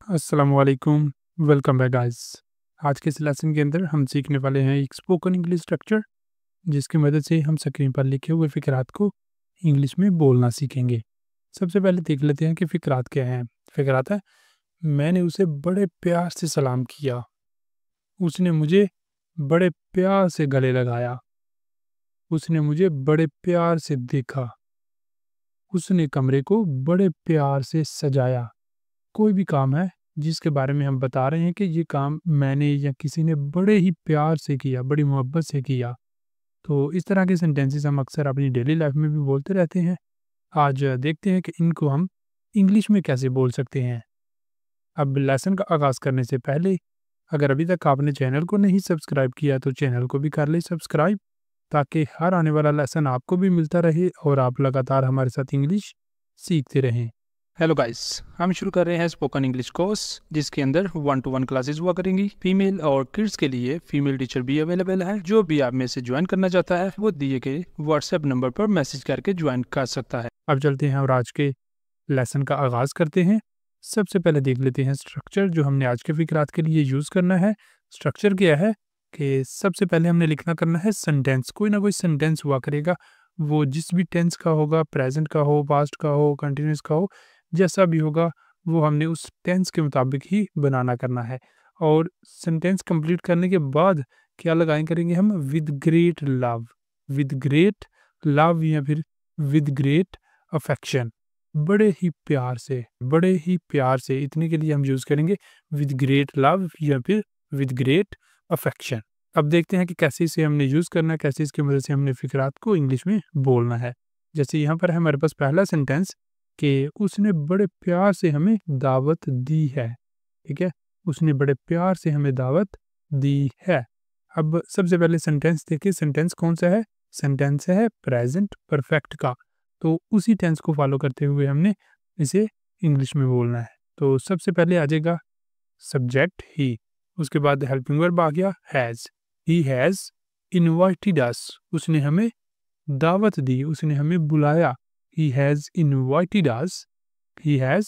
अस्सलामुअलैकुम, welcome back guys. आज के इस लेसन के अंदर हम सीखने वाले हैं एक स्पोकन इंग्लिश स्ट्रक्चर, जिसकी मदद से हम स्क्रीन पर लिखे हुए फ़िक्रात को इंग्लिश में बोलना सीखेंगे। सबसे पहले देख लेते हैं कि फ़िक्रात क्या हैं। फ़िक्रात है, मैंने उसे बड़े प्यार से सलाम किया, उसने मुझे बड़े प्यार से गले लगाया, उसने मुझे बड़े प्यार से देखा, उसने कमरे को बड़े प्यार से सजाया। कोई भी काम है जिसके बारे में हम बता रहे हैं कि ये काम मैंने या किसी ने बड़े ही प्यार से किया, बड़ी मोहब्बत से किया। तो इस तरह के सेंटेंसेस हम अक्सर अपनी डेली लाइफ में भी बोलते रहते हैं। आज देखते हैं कि इनको हम इंग्लिश में कैसे बोल सकते हैं। अब लेसन का आगाज़ करने से पहले अगर अभी तक आपने चैनल को नहीं सब्सक्राइब किया तो चैनल को भी कर लें सब्सक्राइब, ताकि हर आने वाला लेसन आपको भी मिलता रहे और आप लगातार हमारे साथ इंग्लिश सीखते रहें। हेलो गाइस, हम शुरू कर रहे हैं स्पोकन इंग्लिश कोर्स, जिसके अंदर 1-to-1 क्लासेस हुआ करेंगी। फीमेल और किड्स के लिए फीमेल टीचर भी अवेलेबल है। जो भी आप में से ज्वाइन करना चाहता है वो दिए गए व्हाट्सएप नंबर पर मैसेज करके ज्वाइन कर सकता है। अब चलते हैं और आज के लेसन का आगाज करते हैं। सबसे पहले देख लेते हैं स्ट्रक्चर जो हमने आज के फिक्रात के लिए यूज करना है। स्ट्रक्चर क्या है कि सबसे पहले हमने लिखना करना है सेंटेंस। कोई ना कोई सेंटेंस हुआ करेगा, वो जिस भी टेंस का होगा, प्रेजेंट का हो, पास्ट का हो, कंटिन्यूस का हो, जैसा भी होगा वो हमने उस टेंस के मुताबिक ही बनाना करना है। और सेंटेंस कंप्लीट करने के बाद क्या लगाएं करेंगे हम, with great love, with great love या फिर विद ग्रेट अफेक्शन, बड़े ही प्यार से, बड़े ही प्यार से, इतने के लिए हम यूज करेंगे विद ग्रेट लव या फिर विद ग्रेट अफेक्शन। अब देखते हैं कि कैसे इसे हमने यूज करना है, कैसे इसकी मदद से हमने फिक्रात को इंग्लिश में बोलना है। जैसे यहाँ पर है हमारे पास पहला सेंटेंस कि उसने बड़े प्यार से हमें दावत दी है। ठीक है, उसने बड़े प्यार से हमें दावत दी है। अब सबसे पहले सेंटेंस देखिए, सेंटेंस कौन सा है, सेंटेंस है प्रेजेंट परफेक्ट का। तो उसी टेंस को फॉलो करते हुए हमने इसे इंग्लिश में बोलना है। तो सबसे पहले आ जाएगा सब्जेक्ट ही, उसके बाद हेल्पिंग वर्ब आ गया हैज़। ही हैज़ इनवाइटेड अस, उसने हमें दावत दी, उसने हमें बुलाया। He has invited us. He has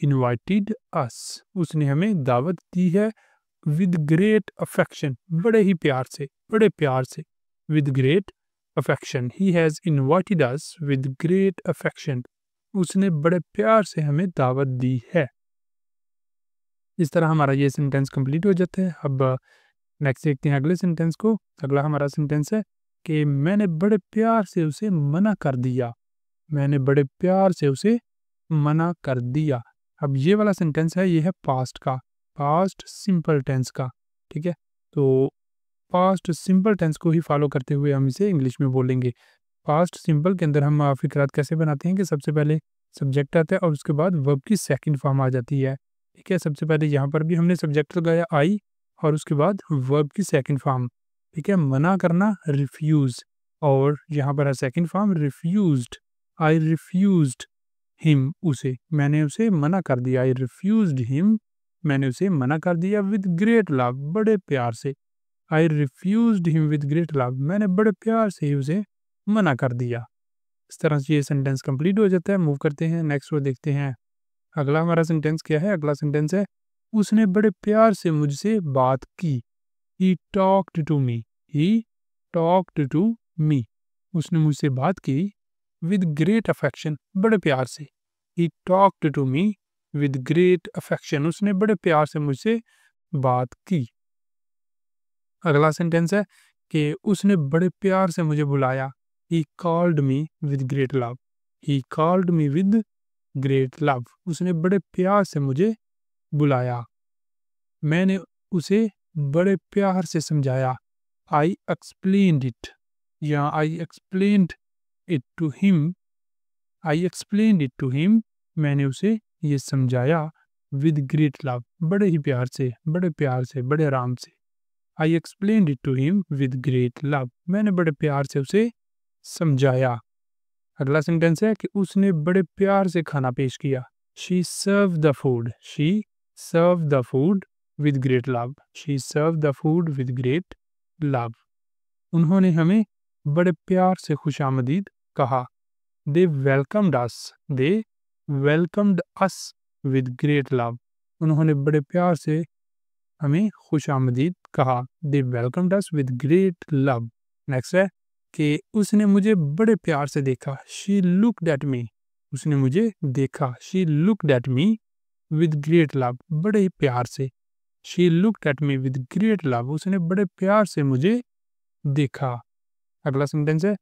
invited us. उसने हमें दावत दी है। With great affection, बड़े ही प्यार से, बड़े प्यार से। With great affection. He has invited us with great affection. उसने बड़े प्यार से हमें दावत दी है। इस तरह हमारा ये सेंटेंस कंप्लीट हो जाता है। अब नेक्स्ट देखते हैं अगले सेंटेंस को। अगला हमारा सेंटेंस है कि मैंने बड़े प्यार से उसे मना कर दिया, मैंने बड़े प्यार से उसे मना कर दिया। अब ये वाला सेंटेंस है, ये है पास्ट का, पास्ट सिंपल टेंस का। ठीक है, तो पास्ट सिंपल टेंस को ही फॉलो करते हुए हम इसे इंग्लिश में बोलेंगे। पास्ट सिंपल के अंदर हम फिक्रात कैसे बनाते हैं कि सबसे पहले सब्जेक्ट आता है और उसके बाद वर्ब की सेकंड फॉर्म आ जाती है। ठीक है, सबसे पहले यहाँ पर भी हमने सब्जेक्ट लगाया आई और उसके बाद वर्ब की सेकंड फॉर्म। ठीक है, मना करना रिफ्यूज, और यहाँ पर है सेकंड फॉर्म रिफ्यूज्ड। आई रिफ्यूज्ड हिम, उसे, मैंने उसे मना कर दिया। आई रिफ्यूज्ड हिम, मैंने उसे मना कर दिया। विद ग्रेट लव, बड़े प्यार से। I refused him with great love, मैंने बड़े प्यार से ही उसे मना कर दिया। इस तरह से ये सेंटेंस कंप्लीट हो जाता है। मूव करते हैं नेक्स्ट वो देखते हैं। अगला हमारा सेंटेंस क्या है, अगला सेंटेंस है उसने बड़े प्यार से मुझसे बात की। He talked to me, he talked to me, उसने मुझसे बात की। विद ग्रेट अफेक्शन, बड़े प्यार से। He talked to me with great affection, उसने बड़े प्यार से मुझसे बात की। अगला सेंटेंस है कि उसने बड़े प्यार से मुझे बुलाया। He called me with great love, he called me with great love, उसने बड़े प्यार से मुझे बुलाया। मैंने उसे बड़े प्यार से समझाया। आई एक्सप्लेन्ड इट, या I explained it to him, I explained it to him, मैंने उसे ये समझाया। विद ग्रेट लव, बड़े ही प्यार से, बड़े प्यार से, बड़े आराम से। I explained it to him with great love, मैंने बड़े प्यार से उसे समझाया। अगला सेंटेंस है कि उसने बड़े प्यार से खाना पेश किया। She serve the food, she serve the food with great love, she serve the food with great love, उन्होंने हमें बड़े प्यार से खुशामदीद कहा। They welcomed us. They welcomed us with great love. उन्होंने बड़े प्यार से हमें खुशामदीद कहा। They welcomed us with great love. Next है कि उसने मुझे बड़े प्यार से देखा। She looked at me. उसने मुझे देखा। She looked at me with great love. बड़े ही प्यार से। She looked at me with great love. उसने बड़े प्यार से मुझे देखा। अगला सेंटेंस है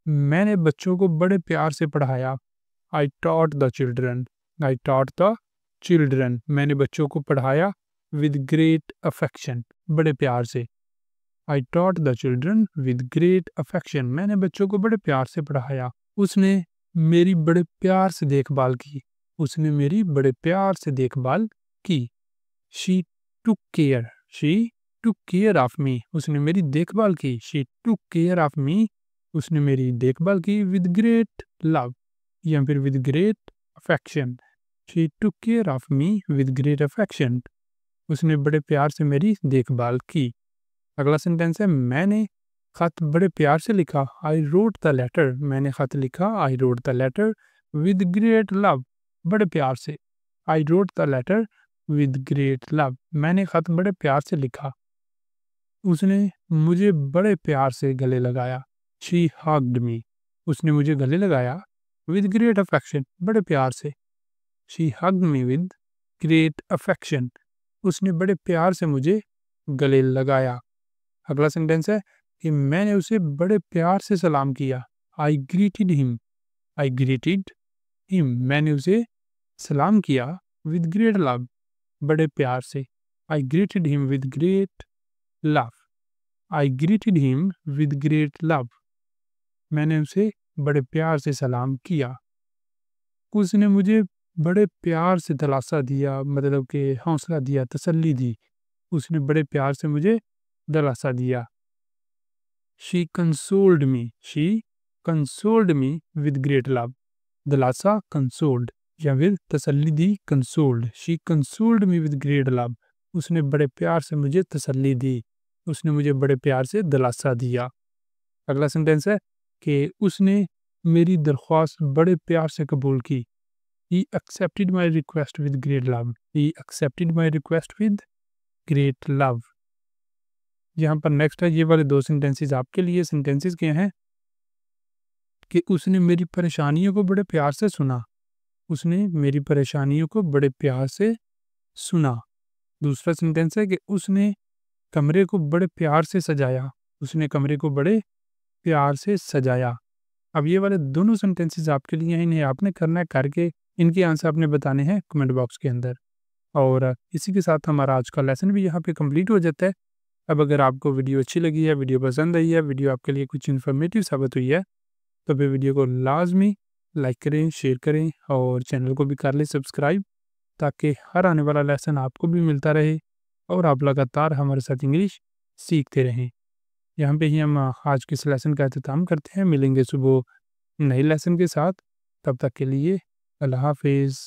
मैंने बच्चों को बड़े प्यार से पढ़ाया। I taught the children. I taught the children. मैंने बच्चों को पढ़ाया विद ग्रेट अफेक्शन। बड़े प्यार से। I taught the children with great affection. मैंने बच्चों को बड़े प्यार से पढ़ाया। उसने मेरी बड़े प्यार से देखभाल की। उसने मेरी बड़े प्यार से देखभाल की। She took care. She took care of me. उसने मेरी देखभाल की। She took care of me. उसने मेरी देखभाल की विद ग्रेट लव या फिर with great affection. She took care of me with great affection. उसने बड़े प्यार से मेरी देखभाल की। अगला सेंटेंस है मैंने खत बड़े प्यार से लिखा। I wrote the letter. मैंने खत लिखा। I wrote the letter with great love. बड़े प्यार से। I wrote the letter with great love. मैंने खत बड़े प्यार से लिखा। उसने मुझे बड़े प्यार से गले लगाया। शी हग्ड मी। उसने मुझे गले लगाया विद ग्रेट अफेक्शन। बड़े प्यार से। She hugged me with great affection. उसने बड़े प्यार से मुझे गले लगाया। अगला सेंटेंस है कि मैंने उसे बड़े प्यार से सलाम किया। आई ग्रीटेड हिम। आई ग्रीटेड हिम। मैंने उसे सलाम किया विद ग्रेट लव। बड़े प्यार से। I greeted him with great love. I greeted him with great love. मैंने उसे बड़े प्यार से सलाम किया। उसने मुझे बड़े प्यार से दिलासा दिया, मतलब कि हौसला दिया, तसल्ली दी। उसने बड़े प्यार से मुझे दिलासा दिया। She consoled me. She consoled me with great love. दिलासा कंसोल्ड या फिर तसल्ली दी consoled. She consoled me with great love. उसने बड़े प्यार से मुझे तसल्ली दी। उसने मुझे बड़े प्यार से दिलासा दिया। अगला सेंटेंस है कि उसने मेरी दरख्वास्त बड़े प्यार से कबूल की। He accepted my request with great love. He accepted my request with great love. यहाँ पर नेक्स्ट है, ये वाले दो सेंटेंसेस आपके लिए। सेंटेंसेस क्या हैं कि उसने मेरी परेशानियों को बड़े प्यार से सुना। उसने मेरी परेशानियों को बड़े प्यार से सुना। दूसरा सेंटेंस है कि उसने कमरे को बड़े प्यार से सजाया। उसने कमरे को बड़े प्यार से सजाया। अब ये वाले दोनों सेंटेंसेस आपके लिए हैं। इन्हें आपने करना है, करके इनके आंसर आपने बताने हैं कमेंट बॉक्स के अंदर। और इसी के साथ हमारा आज का लेसन भी यहाँ पे कंप्लीट हो जाता है। अब अगर आपको वीडियो अच्छी लगी है, वीडियो पसंद आई है, वीडियो आपके लिए कुछ इन्फॉर्मेटिव साबित हुई है, तो फिर वीडियो को लाजमी लाइक करें, शेयर करें और चैनल को भी कर लें सब्सक्राइब, ताकि हर आने वाला लेसन आपको भी मिलता रहे और आप लगातार हमारे साथ इंग्लिश सीखते रहें। यहाँ पे ही हम आज के इस लेसन का अख्ताम करते हैं। मिलेंगे सुबह नए लेसन के साथ। तब तक के लिए अल्लाह हाफिज़।